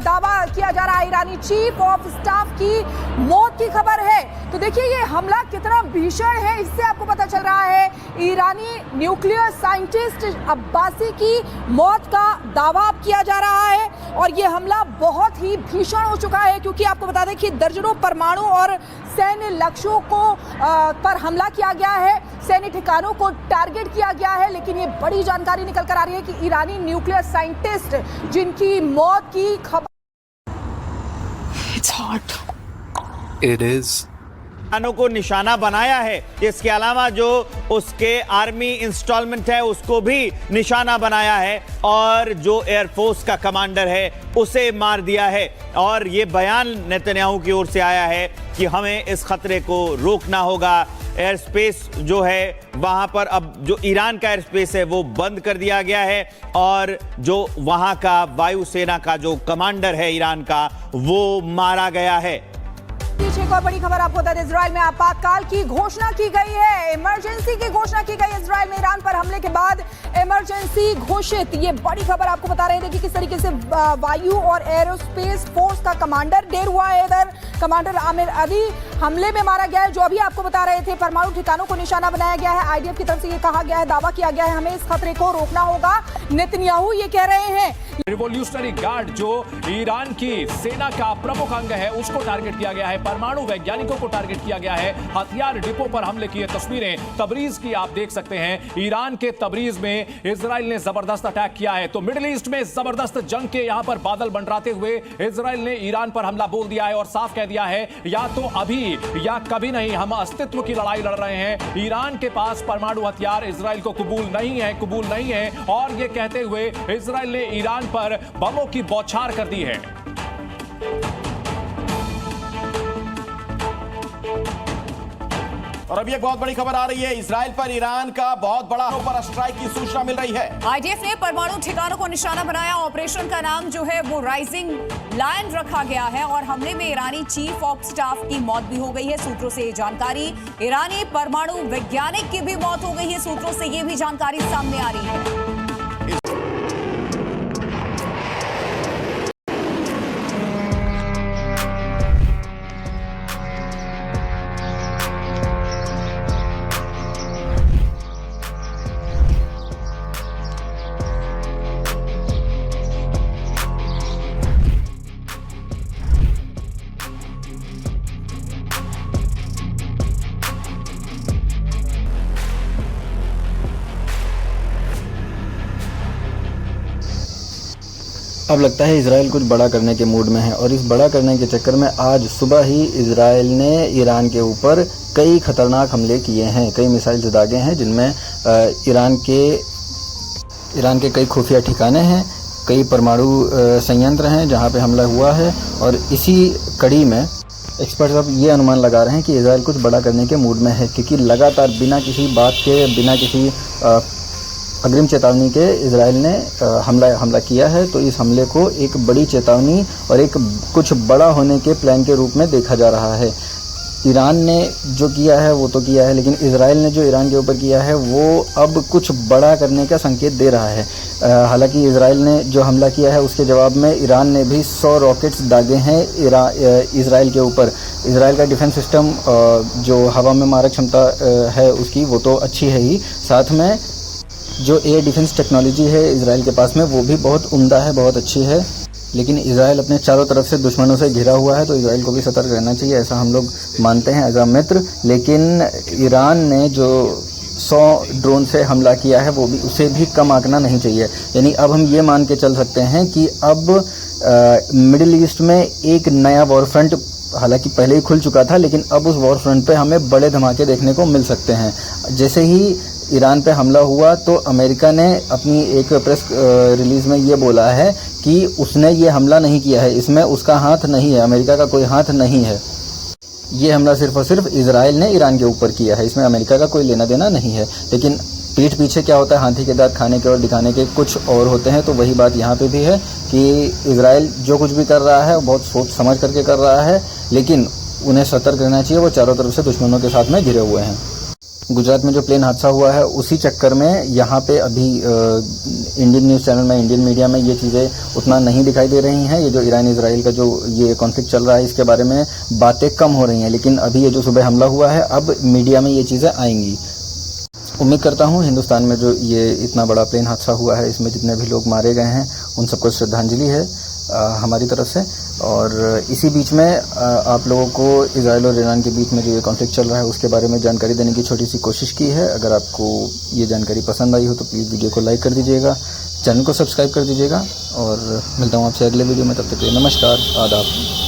दावा किया जा रहा है। ईरानी चीफ ऑफ स्टाफ की मौत की खबर है। तो देखिए ये हमला कितना भीषण है, इससे आपको पता चल रहा है। ईरानी न्यूक्लियर साइंटिस्ट अब्बासी की मौत का दावा किया जा रहा है और ये हमला बहुत ही भीषण हो चुका है, क्योंकि आपको बता दें कि दर्जनों परमाणु और सैन्य लक्ष्यों को पर हमला किया गया है, सैन्य ठिकानों को टारगेट किया गया है। लेकिन ये बड़ी जानकारी निकल कर आ रही है कि ईरानी न्यूक्लियर साइंटिस्ट जिनकी मौत की खबर It's hot. It is. को निशाना बनाया है। इसके अलावा जो उसके आर्मी इंस्टॉलमेंट है उसको भी निशाना बनाया है और जो एयरफोर्स का कमांडर है उसे मार दिया है। और ये बयान नेतन्याहू की ओर से आया है कि हमें इस खतरे को रोकना होगा। एयर स्पेस जो है वहां पर अब जो ईरान का एयर स्पेस है वो बंद कर दिया गया है और जो वहां का वायुसेना का जो कमांडर है ईरान का वो मारा गया है। एक और बड़ी खबर आपको बता दें, इजराइल में आपातकाल की घोषणा की गई है। इमरजेंसी की घोषणा की गई। इजराइल में ईरान पर हमले के बाद इमरजेंसी घोषित। ये बड़ी खबर आपको बता रहे थे कि किस तरीके से वायु और एरोस्पेस फोर्स का कमांडर ढेर हुआ है। इधर कमांडर आमिर अली हमले में मारा गया है। जो अभी आपको बता रहे थे, परमाणु ठिकानों को निशाना बनाया गया है। आईडीएफ की तरफ से ये कहा गया है, दावा किया गया है, हमें इस खतरे को रोकना होगा। नेतन्याहू ये कह रहे हैं। रिवॉल्यूशनरी गार्ड जो ईरान की सेना का प्रमुख अंग है उसको टारगेट किया गया है, परमाणु वैज्ञानिकों को टारगेट किया गया है, हथियार डिपो पर हमले किए। तस्वीरें तबरीज की आप देख सकते हैं। ईरान के तबरीज में इजराइल ने जबरदस्त अटैक किया है। तो मिडिल ईस्ट में जबरदस्त जंग के यहां पर बादल मंडराते हुए इजराइल ने ईरान पर हमला बोल दिया है और साफ कह दिया है, या तो अभी या कभी नहीं, हम अस्तित्व की लड़ाई लड़ रहे हैं। ईरान के पास परमाणु हथियार इजराइल को कबूल नहीं है। और यह कहते हुए इजराइल ने ईरान पर बमों की बौछार कर दी है। और अभी एक बहुत बड़ी खबर आ रही है, इजराइल पर ईरान का बहुत बड़ा पर स्ट्राइक की सूचना मिल रही है। आईडीएफ ने परमाणु ठिकानों को निशाना बनाया। ऑपरेशन का नाम जो है वो राइजिंग लायन रखा गया है और हमले में ईरानी चीफ ऑफ स्टाफ की मौत भी हो गई है। सूत्रों से ये जानकारी, ईरानी परमाणु वैज्ञानिक की भी मौत हो गई है। सूत्रों से ये भी जानकारी सामने आ रही है। अब लगता है इजराइल कुछ बड़ा करने के मूड में है और इस बड़ा करने के चक्कर में आज सुबह ही इजराइल ने ईरान के ऊपर कई खतरनाक हमले किए हैं, कई मिसाइल दागे हैं, जिनमें ईरान के कई खुफिया ठिकाने हैं, कई परमाणु संयंत्र हैं जहां पे हमला हुआ है। और इसी कड़ी में एक्सपर्ट्स अब ये अनुमान लगा रहे हैं कि इजराइल कुछ बड़ा करने के मूड में है, क्योंकि लगातार बिना किसी बात के, बिना किसी अग्रिम चेतावनी के इजराइल ने हमला किया है। तो इस हमले को एक बड़ी चेतावनी और एक कुछ बड़ा होने के प्लान के रूप में देखा जा रहा है। ईरान ने जो किया है वो तो किया है, लेकिन इजराइल ने जो ईरान के ऊपर किया है वो अब कुछ बड़ा करने का संकेत दे रहा है। हालांकि इजराइल ने जो हमला किया है उसके जवाब में ईरान ने भी 100 रॉकेट्स दागे हैं इजराइल के ऊपर। इजराइल का डिफेंस सिस्टम जो हवा में मारक क्षमता है उसकी, वो तो अच्छी है ही, साथ में जो एयर डिफेंस टेक्नोलॉजी है इजराइल के पास में वो भी बहुत उम्दा है, बहुत अच्छी है। लेकिन इजराइल अपने चारों तरफ से दुश्मनों से घिरा हुआ है, तो इजराइल को भी सतर्क रहना चाहिए, ऐसा हम लोग मानते हैं एज अ मित्र। लेकिन ईरान ने जो 100 ड्रोन से हमला किया है वो भी, उसे भी कम आंकना नहीं चाहिए। यानी अब हम ये मान के चल सकते हैं कि अब मिडिल ईस्ट में एक नया वॉर फ्रंट, हालांकि पहले ही खुल चुका था, लेकिन अब उस वॉर फ्रंट पे हमें बड़े धमाके देखने को मिल सकते हैं। जैसे ही ईरान पे हमला हुआ तो अमेरिका ने अपनी एक प्रेस रिलीज में ये बोला है कि उसने ये हमला नहीं किया है, इसमें उसका हाथ नहीं है, अमेरिका का कोई हाथ नहीं है। ये हमला सिर्फ और सिर्फ इजराइल ने ईरान के ऊपर किया है, इसमें अमेरिका का कोई लेना देना नहीं है। लेकिन पीठ पीछे क्या होता है, हाथी के दांत खाने के और दिखाने के कुछ और होते हैं। तो वही बात यहाँ पे भी है कि इजराइल जो कुछ भी कर रहा है वो बहुत सोच समझ करके कर रहा है, लेकिन उन्हें सतर्क रहना चाहिए, वो चारों तरफ से दुश्मनों के साथ में घिरे हुए हैं। गुजरात में जो प्लेन हादसा हुआ है उसी चक्कर में यहाँ पे अभी इंडियन न्यूज़ चैनल में, इंडियन मीडिया में ये चीज़ें उतना नहीं दिखाई दे रही हैं। ये जो ईरान इजराइल का जो ये कॉन्फ्लिक्ट चल रहा है इसके बारे में बातें कम हो रही हैं, लेकिन अभी ये जो सुबह हमला हुआ है अब मीडिया में ये चीज़ें आएंगी। उम्मीद करता हूँ हिंदुस्तान में जो ये इतना बड़ा प्लेन हादसा हुआ है इसमें जितने भी लोग मारे गए हैं उन सबको श्रद्धांजलि है हमारी तरफ से। और इसी बीच में आप लोगों को इजराइल और ईरान के बीच में जो ये कॉन्फ्लिक्ट चल रहा है उसके बारे में जानकारी देने की छोटी सी कोशिश की है। अगर आपको ये जानकारी पसंद आई हो तो प्लीज़ वीडियो को लाइक कर दीजिएगा, चैनल को सब्सक्राइब कर दीजिएगा और मिलता हूँ आपसे अगले वीडियो में। तब तक के लिए नमस्कार, आदाब।